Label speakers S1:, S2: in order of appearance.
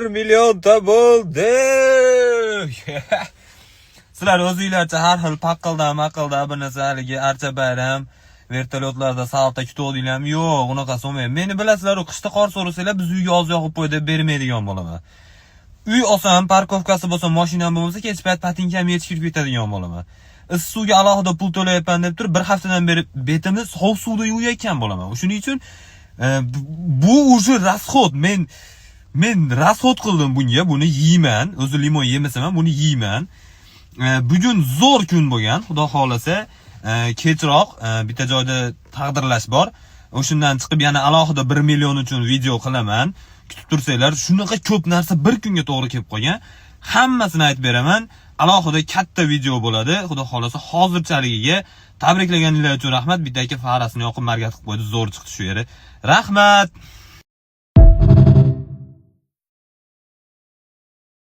S1: 1 millionta bo'ldi. Sizlar o'zingizlarcha har xil paqilda bir narsa haligi archa bayram vertolyotlarda salto kutuvdinglarmi? Yo'q, unaqa so'mayman. Meni bilasizlar, qishda qor so'rasanglar biz uyga oz yoqib qo'y deb bermaydigan bo'laman. Uy olsam, parkovkasi bo'lsa, mashinam bo'lmasa, kech payt patinkam yetishib ketadigan bo'laman. Issiq suvga alohida pul to'layapman deb turib, bir haftadan beri betimni sovuq suvda yuvayotgan bo'laman. Shuning uchun bu уже расход. Men расход qildim bunga, buni yeyman. O'zi limon yemasam ham buni yeyman. Bugun zo'r kun bo'lgan, xudo xolasa, kechroq bitta joyda taqdirlash bor. O'shundan chiqib yana alohida 1 million uchun video qilaman. Kutib tursanglar, shunaqa ko'p narsa bir kunga to'g'ri kelib qolgan. Hammasini aytib beraman. Alohida katta video bo'ladi. Xudo xolasa, hozirchaligiga tabriklaganinglar uchun rahmat. Bitta aka farasini yoqib marga qilib qo'ydi, zo'r chiqdi shu yeri. Rahmat.